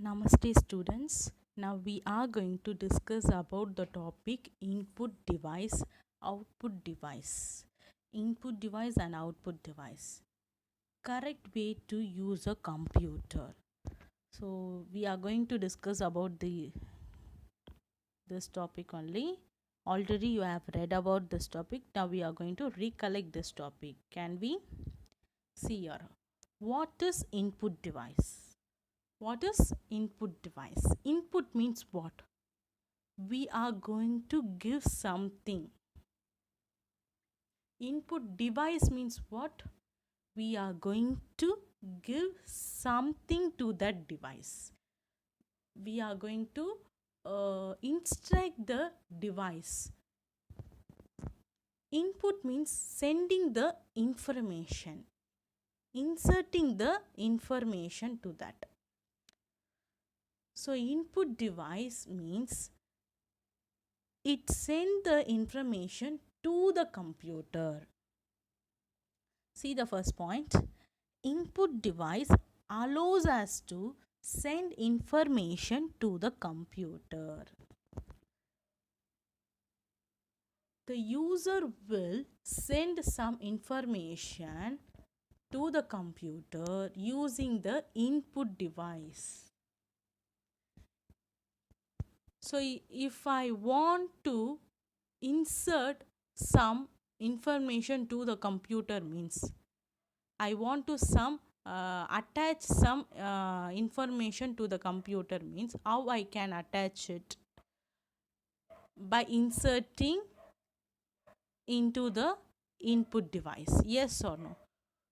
Namaste students. Now we are going to discuss about the topic input device, output device. Input device and output device. Correct way to use a computer. So we are going to discuss about this topic only. Already you have read about this topic. Now we are going to recollect this topic. Can we see here? What is input device? What is input device? Input means what? We are going to give something. Input device means what? We are going to give something to that device. We are going to instruct the device. Input means sending the information, inserting the information to that. So, input device means it sends the information to the computer. See the first point. Input device allows us to send information to the computer. The user will send some information to the computer using the input device. So, if I want to insert some information to the computer means I want to attach some information to the computer means how I can attach it by inserting into the input device. Yes or no?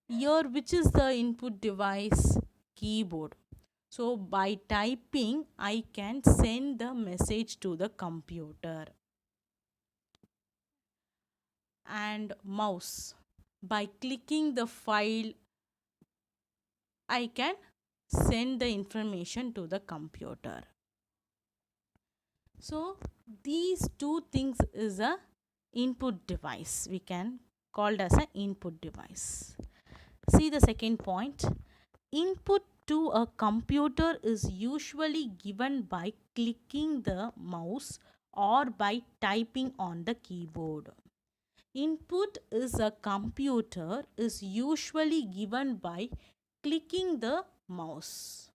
Here, which is the input device? Keyboard. So, by typing, I can send the message to the computer. And mouse. By clicking the file, I can send the information to the computer. So, these two things is a input device. We can call it as an input device. See the second point. Input to a computer is usually given by clicking the mouse or by typing on the keyboard. Input is a computer is usually given by clicking the mouse.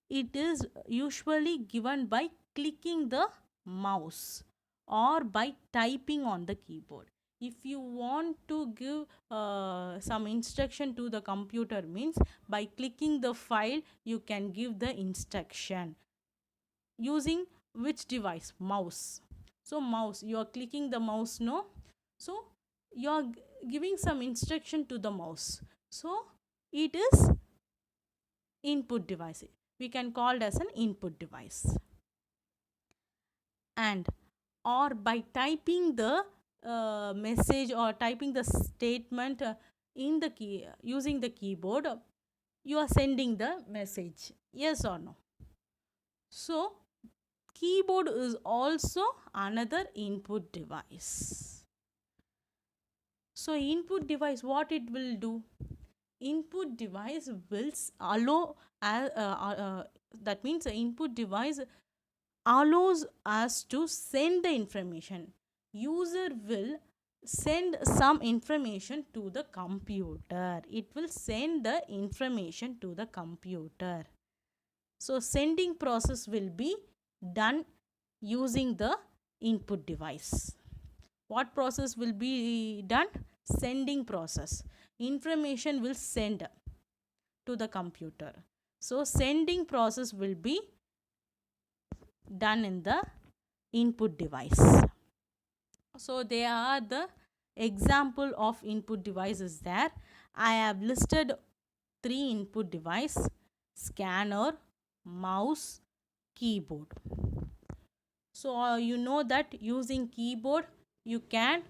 It is usually given by clicking the mouse or by typing on the keyboard. If you want to give some instruction to the computer means by clicking the file you can give the instruction using which device? Mouse. So mouse, you are clicking the mouse, no? So you are giving some instruction to the mouse. So it is input device. We can call it as an input device. And or by typing the message or typing the statement in the key using the keyboard, you are sending the message. Yes or no? So keyboard is also another input device. So input device, what it will do? Input device will allow that means the input device allows us to send the information. User will send some information to the computer. It will send the information to the computer. So sending process will be done using the input device. What process will be done? Sending process. Information will send to the computer. So sending process will be done in the input device. So they are the example of input devices there. I have listed 3 input device: scanner, mouse, keyboard. So you know that using keyboard you can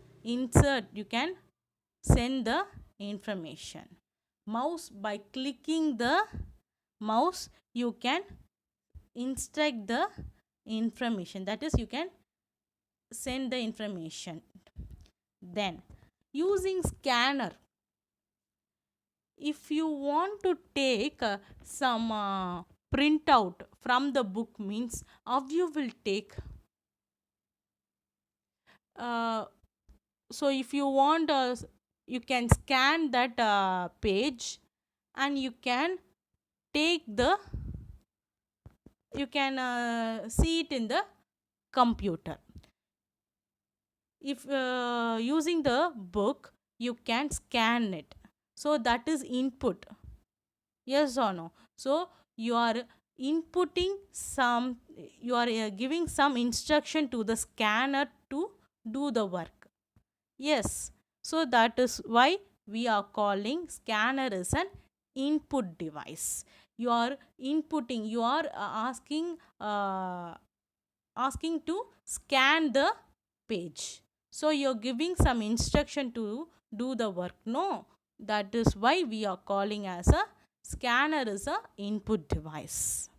send the information. Mouse, by clicking the mouse you can instruct the information, that is you can send the information. Then using scanner, if you want to take some printout from the book means how you will take. So if you want you can scan that page and you can take the you can see it in the computer. If using the book you can scan it, so that is input. Yes or no? So you are inputting some, you are giving some instruction to the scanner to do the work. Yes, so that is why we are calling scanner is an input device. You are inputting, you are asking to scan the page. So you're giving some instruction to do the work. No, that is why we are calling as a scanner is a input device.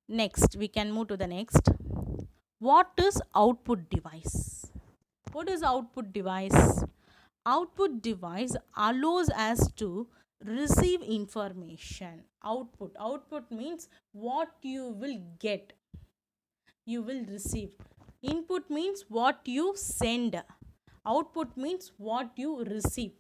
Next, we can move to the next. What is output device? What is output device? Output device allows us to receive information. Output means what you will get, you will receive. Input means what you send. Output means what you receive.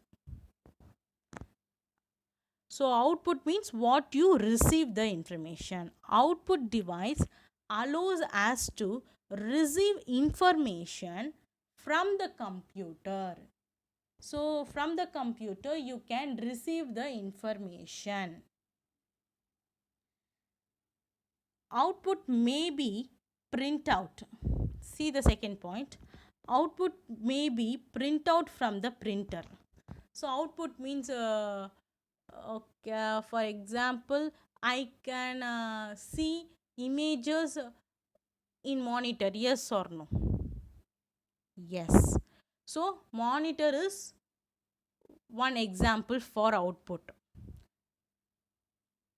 So output means what you receive the information. Output device allows us to receive information from the computer. So from the computer you can receive the information. Output may be printout. See the second point. Output may be printout from the printer. So output means okay, for example, I can see images in monitor. Yes or no? Yes. So monitor is one example for output.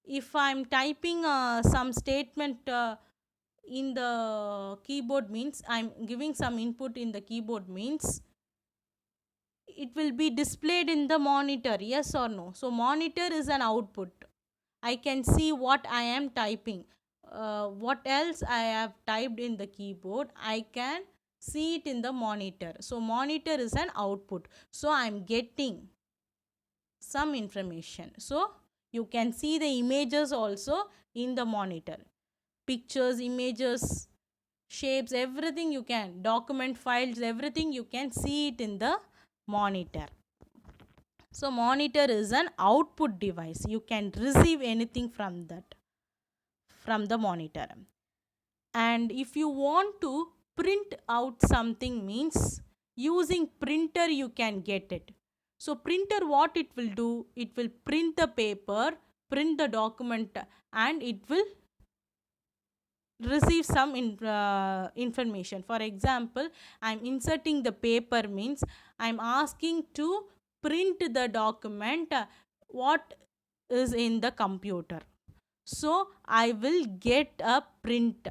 If I am typing some statement in the keyboard means I am giving some input in the keyboard means it will be displayed in the monitor. Yes or no? So monitor is an output. I can see what I am typing. What else I have typed in the keyboard, I can see it in the monitor. So monitor is an output. So I am getting some information. So you can see the images also in the monitor. Pictures, images, shapes, everything you can, document files, everything you can see it in the monitor. So monitor is an output device. You can receive anything from that, from the monitor. And if you want to print out something means using printer you can get it. So printer, what it will do, it will print the paper, print the document, and it will receive some information. For example, I am inserting the paper means I am asking to print the document what is in the computer. So I will get a print.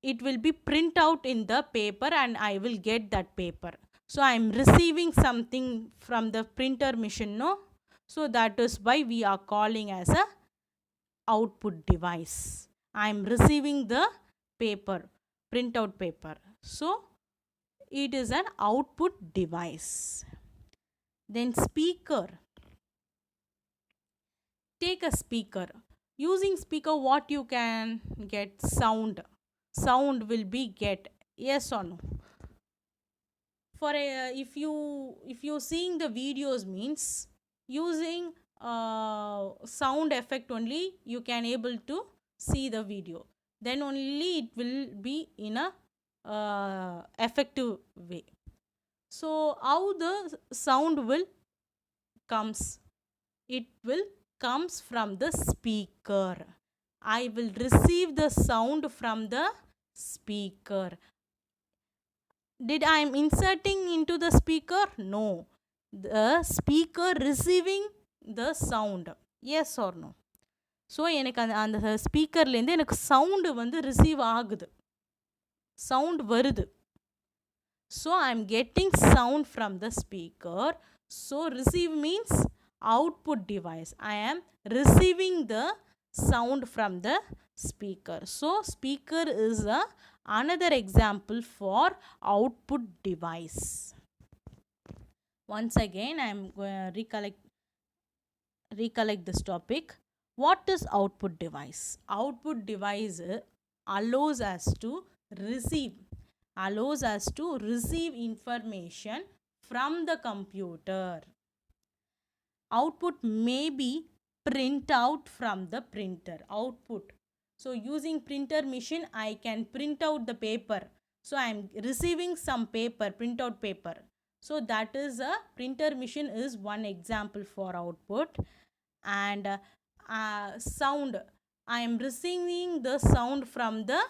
It will be print out in the paper and I will get that paper. So I am receiving something from the printer machine, no? So that is why we are calling as a output device. I am receiving the paper, printout paper. So it is an output device. Then speaker. Take a speaker. Using speaker, what you can get? Sound. Sound will be get. Yes or no? For if you seeing the videos means using sound effect only you can able to see the video, then only it will be in a effective way. So how the sound will comes? It will comes from the speaker. I will receive the sound from the speaker. Did I am inserting into the speaker? No. The speaker receiving the sound. Yes or no? So எனக்கு அந்த ஸ்பீக்கர்லேருந்து எனக்கு sound வந்து receive ஆகுது, sound வருது. So I am getting sound from the speaker. So receive means output device. I am receiving the sound from the speaker. So speaker is another example for output device. Once again, I am going to recollect this topic. What is output device? Output device allows us to receive information from the computer. Output may be print out from the printer. Output. So using printer machine, I can print out the paper. So I am receiving some paper, printout paper. So that is a printer machine is one example for output. And sound, I am receiving the sound from the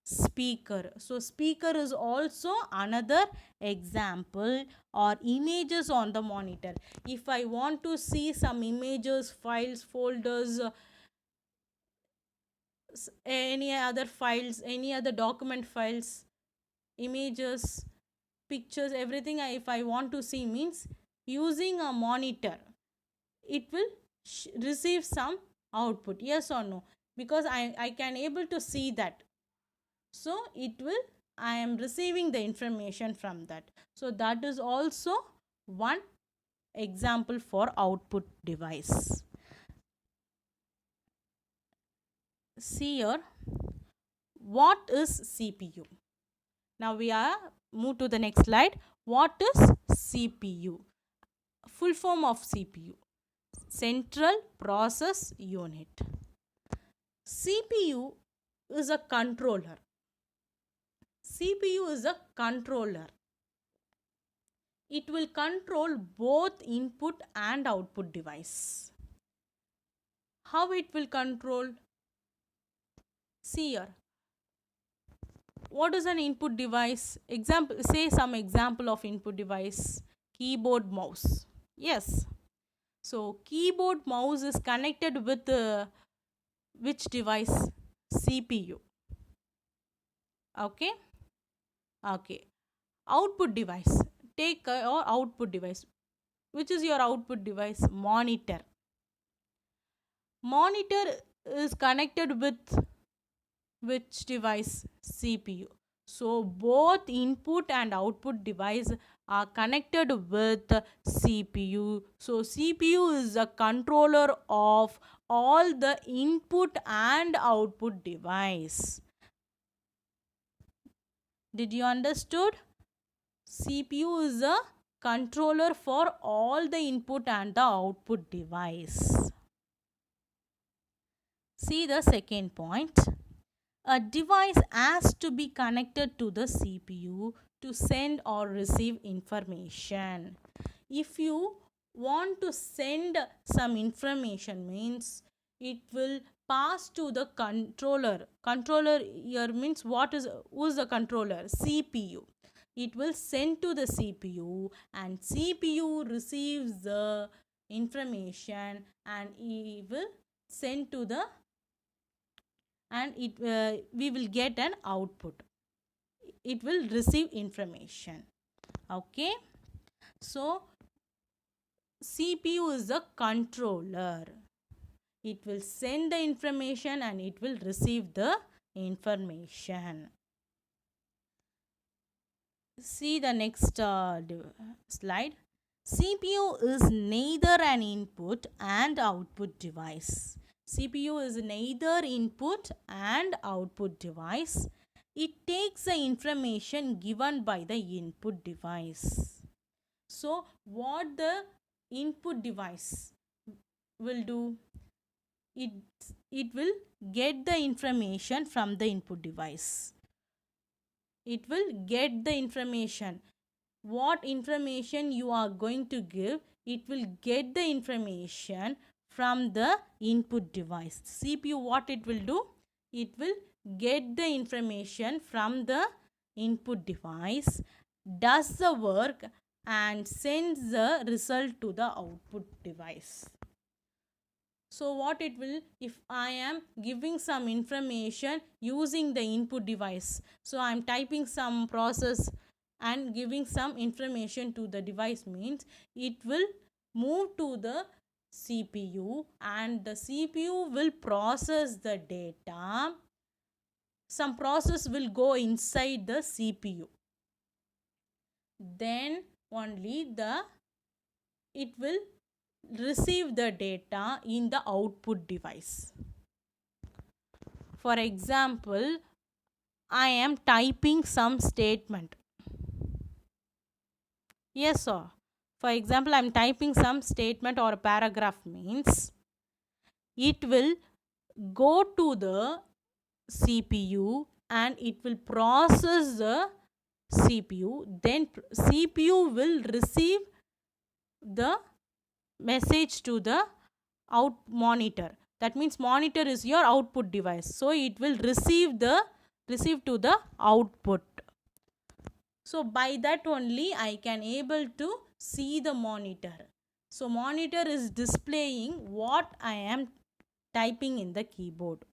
speaker. So speaker is also another example, or images on the monitor. If I want to see some images, files, folders, any other files, any other document files, images, pictures, everything, if I want to see means using a monitor, it will receive some output, yes or no, because I can able to see that. So it will, I am receiving the information from that. So that is also one example for output device. See here, what is CPU? Now we are move to the next slide. What is CPU? Full form of CPU, Central Process Unit. CPU is a controller. CPU is a controller. It will control both input and output device. How it will control? See here. What is an input device? Example, say some example of input device. Keyboard, mouse. Yes. So keyboard, mouse is connected with which device? CPU. Okay. Okay. Output device. Take your output device. Which is your output device? Monitor. Monitor is connected with which device? CPU. So both input and output device are connected with CPU. So CPU is a controller of all the input and output device. Did you understood? CPU is a controller for all the input and the output device. See the second point. A device has to be connected to the CPU to send or receive information. If you want to send some information means it will pass to the controller. Controller here means who is the controller? CPU. It will send to the CPU and CPU receives the information and it will send to the, and we will get an output. It will receive information. Okay. So CPU is a controller. It will send the information and it will receive the information. See the next slide. CPU is neither an input and output device. CPU is neither input and output device. It takes the information given by the input device. So what the input device will do? It will get the information from the input device. It will get the information. What information you are going to give, it will get the information from the input device. CPU, what it will do? It will get the information from the input device, does the work and sends the result to the output device. So what it will, if I am giving some information using the input device, so I am typing some process and giving some information to the device means it will move to the CPU and the CPU will process the data. Some process will go inside the CPU. Then only it will receive the data in the output device. For example, I am typing some statement. Yes, sir. For example, I am typing some statement or a paragraph means it will go to the CPU and it will process the CPU. Then CPU will receive the message to the out monitor. That means monitor is your output device. So it will receive to the output. So by that only I can able to see the monitor. So monitor is displaying what I am typing in the keyboard.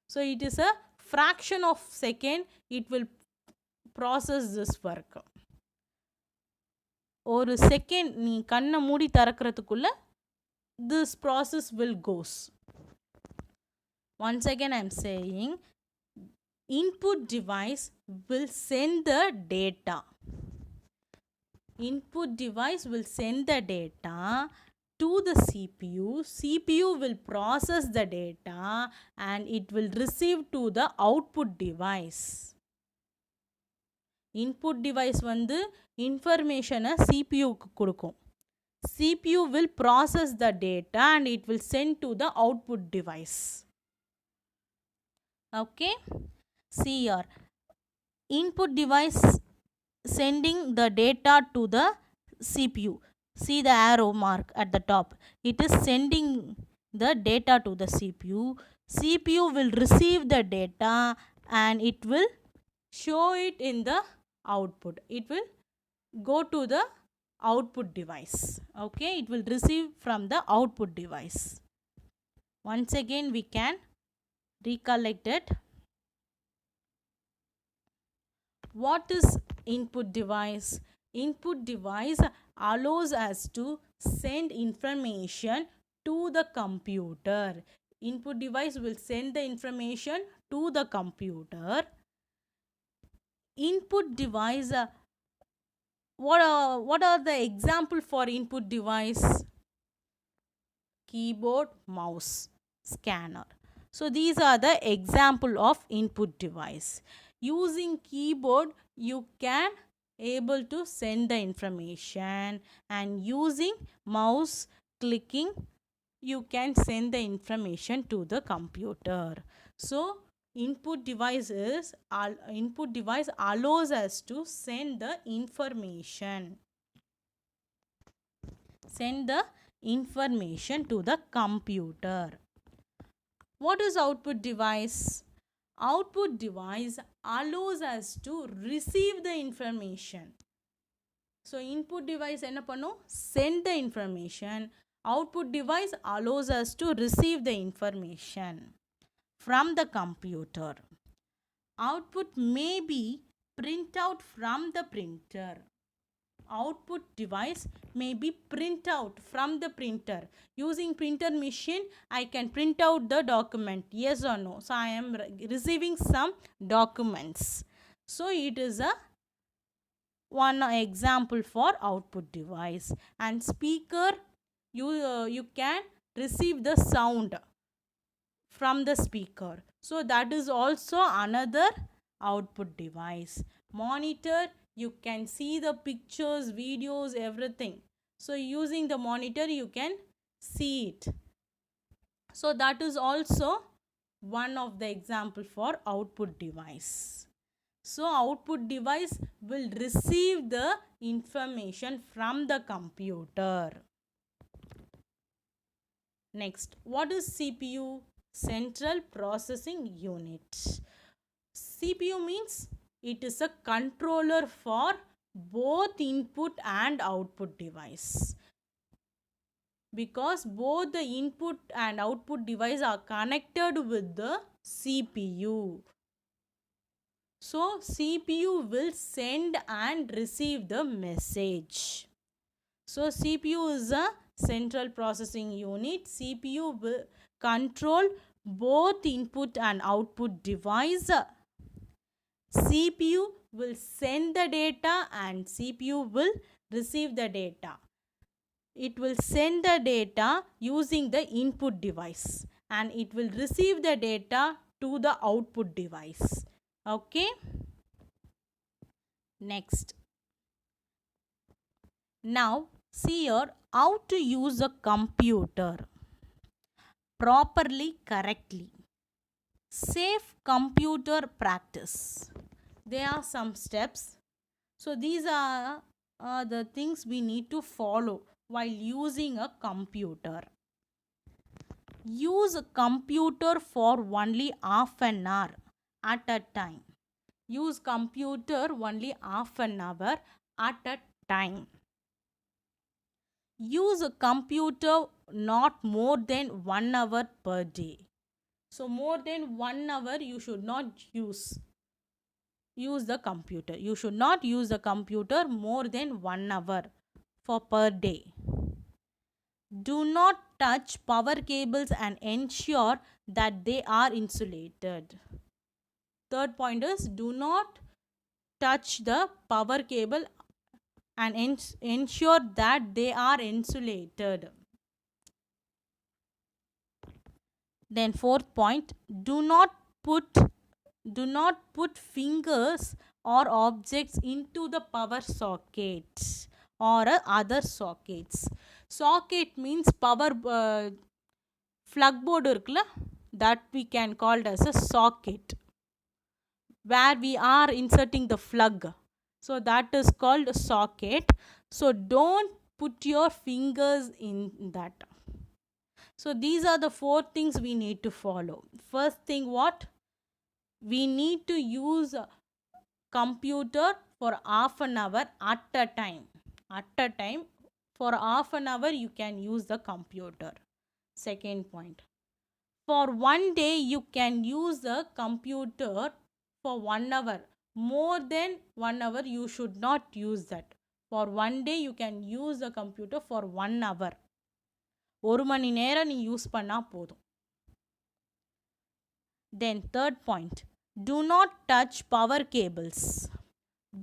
So it is a fraction of second it will process this work. ஒரு second நீ கண்ணை மூடி திறக்கிறதுக்குள்ள this process will goes. Once again I am saying input device will send the data. Input device will send the data to the CPU. CPU will process the data and it will receive to the output device. Input device வந்து information CPU க்கு கொடுக்கும். CPU will process the data and it will send to the output device. Okay, see here, input device sending the data to the CPU. See the arrow mark at the top. It is sending the data to the CPU. CPU will receive the data and it will show it in the output. It will go to the output device. Okay, it will receive from the output device. Once again we can recollect it. What is input device? Input device allows us to send information to the computer. Input device will send the information to the computer. Input device, what are the example for input device? Keyboard, mouse, scanner. So these are the example of input device. Using keyboard you can able to send the information and using mouse clicking you can send the information to the computer. So input device allows us to send the information to the computer. What is output device? Output device allows us to receive the information. So input device enna pannum? Send the information. Output device allows us to receive the information from the computer. Output may be print out from the printer. Output device may be print out from the printer. Using printer machine I can print out the document, yes or no. So I am receiving some documents. So it is a one example for output device. And speaker, you can receive the sound from the speaker, so that is also another output device. Monitor, you can see the pictures, videos, everything. So using the monitor you can see it. So that is also one of the example for output device. So output device will receive the information from the computer. Next, what is CPU? Central Processing Unit. CPU means it is a controller for both input and output device, because both the input and output device are connected with the CPU. So CPU will send and receive the message. So CPU is a central processing unit. CPU will control both input and output device. CPU will send the data and CPU will receive the data. It will send the data using the input device and it will receive the data to the output device. Okay. Next. Now see here how to use a computer properly, correctly. Safe computer practice. There are some steps. So these are the things we need to follow while using a computer. Use a computer for only half an hour at a time. Use computer only half an hour at a time. Use a computer not more than 1 hour per day. So more than 1 hour you should not use the computer. You should not use the computer more than 1 hour for per day. Do not touch power cables and ensure that they are insulated. Third point is do not touch the power cable and ensure that they are insulated. Then fourth point, do not put fingers or objects into the power socket or other sockets. Socket means power plug board irukla, that we can call as a socket where we are inserting the plug. So that is called a socket. So don't put your fingers in that. So these are the 4 things we need to follow. First thing, what? We need to use a computer for half an hour at a time. At a time, for half an hour you can use the computer. Second point, for one day you can use the computer for 1 hour. More than 1 hour you should not use that. For one day you can use the computer for 1 hour. ஒரு மணி நேரம் நீ use பண்ணா போதும். Then third point, do not touch power cables.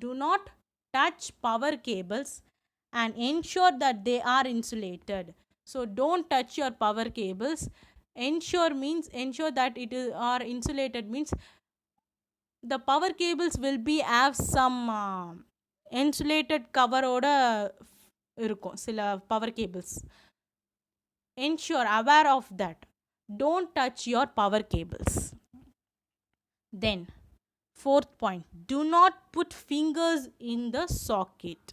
Do not touch power cables and ensure that they are insulated. So don't touch your power cables. Ensure that it is are insulated means the power cables will be have some insulated cover oda இருக்கும் சில power cables. Ensure, aware of that. Don't touch your power cables. Then fourth point, do not put fingers in the socket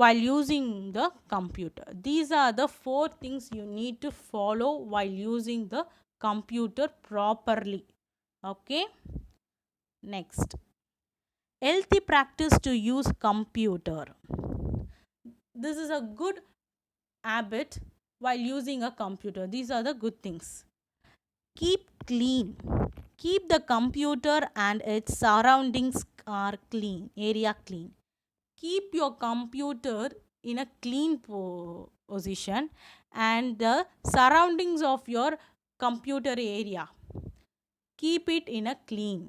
while using the computer. These are the 4 things you need to follow while using the computer properly. Okay. Next, healthy practice to use computer. This is a good habit while using a computer. These are the good things. Keep clean. Keep the computer and its surroundings are clean, area clean. Keep your computer in a clean position and the surroundings of your computer area, keep it in a clean.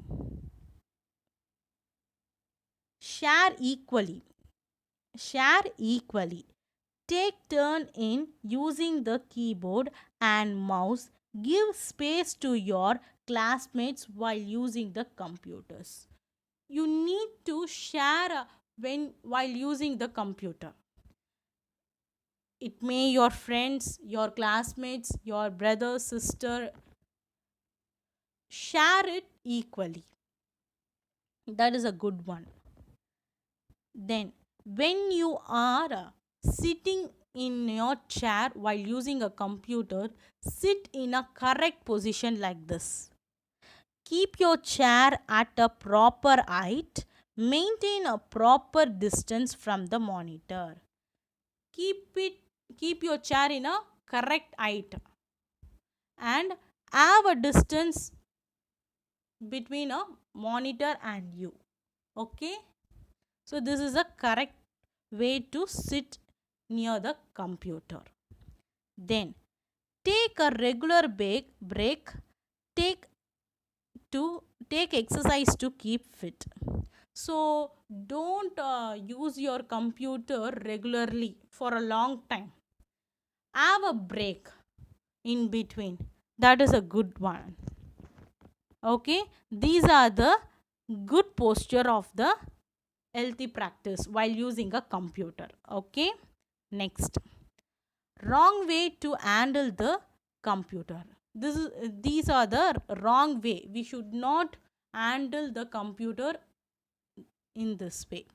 Share equally. Share equally. Take turn in using the keyboard and mouse. Give space to your classmates while using the computers. You need to share while using the computer. It may your friends, your classmates, your brother, sister. Share it equally. That is a good one. Then when you are sitting in your chair while using a computer, sit in a correct position like this. Keep your chair at a proper height. Maintain a proper distance from the monitor. Keep your chair in a correct height and have a distance between monitor and you. Okay, so this is a correct way to sit near the computer. Then take a regular break. Take to take exercise to keep fit. So don't use your computer regularly for a long time. Have a break in between. That is a good one. Okay, these are the good posture of the healthy practice while using a computer. Okay, next, wrong way to handle the computer. These are the wrong way. We should not handle the computer in this way.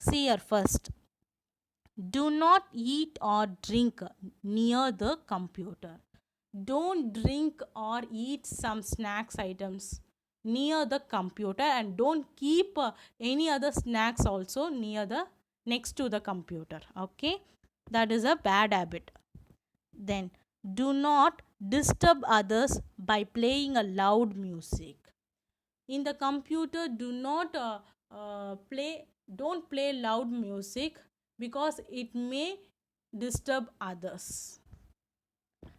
See here first. Do not eat or drink near the computer. Don't drink or eat some snacks items near the computer, and don't keep any other snacks also next to the computer. Okay, that is a bad habit. Then do not disturb others by playing a loud music in the computer. Do not play don't play loud music because it may disturb others.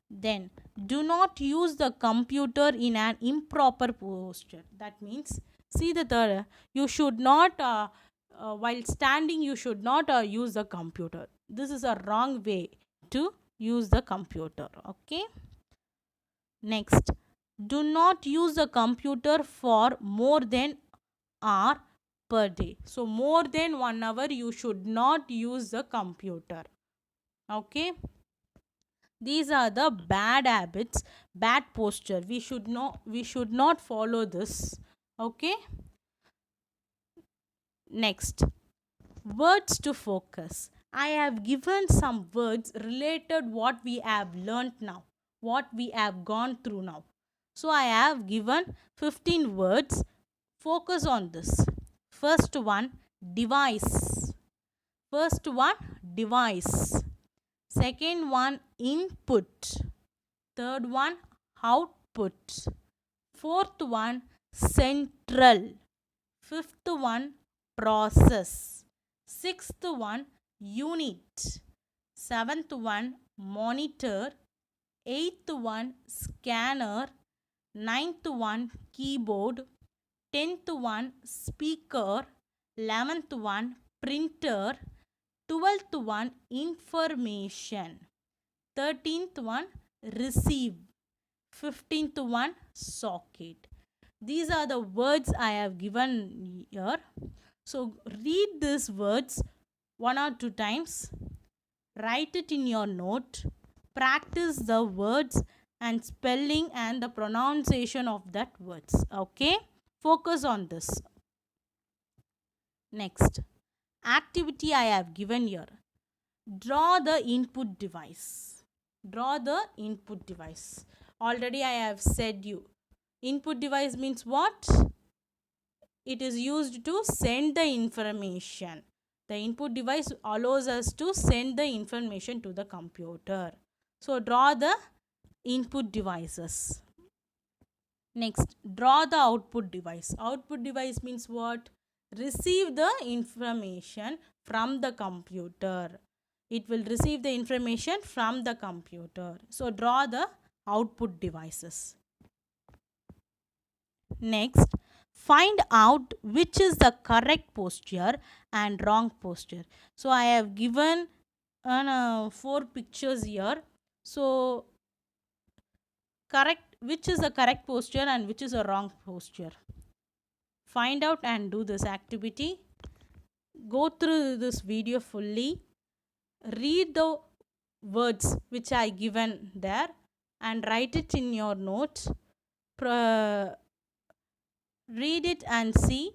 Then do not use the computer in an improper posture. That means, see the third, you should not while standing you should not use the computer. This is a wrong way to use the computer. Okay, next, do not use the computer for more than hour per day. So more than 1 hour you should not use the computer. Okay, these are the bad habits, bad posture. We should not follow this. Okay, next, words to focus. I have given some words related what we have learnt now, what we have gone through now. So I have given 15 words. Focus on this. First one, device. First one, device. Second one, input. Third one, output. Fourth one, central. Fifth one, process. Sixth one, unit. Seventh one, monitor. Eighth one, scanner. Ninth one, keyboard. 10th one, speaker. 11th one, printer. 12th one, information. 13th one, receive. 15th one, socket. These are the words I have given here. So read these words 1 or 2 times. Write it in your note. Practice the words and spelling and the pronunciation of that words. Okay, focus on this. Next, activity I have given here. Draw the input device. Draw the input device. Already I have said you. Input device means what? It is used to send the information. The input device allows us to send the information to the computer. So draw the input devices. Next, draw the output device. Output device means what? Receive the information from the computer. It will receive the information from the computer. So draw the output devices. Next, find out which is the correct posture and wrong posture. So I have given 4 pictures here. So which is the correct posture and which is a wrong posture. Find out and do this activity. Go through this video fully. Read the words which I given there and write it in your notes. Read it and see.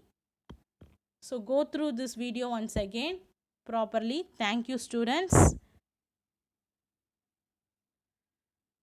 So go through this video once again properly. Thank you, students.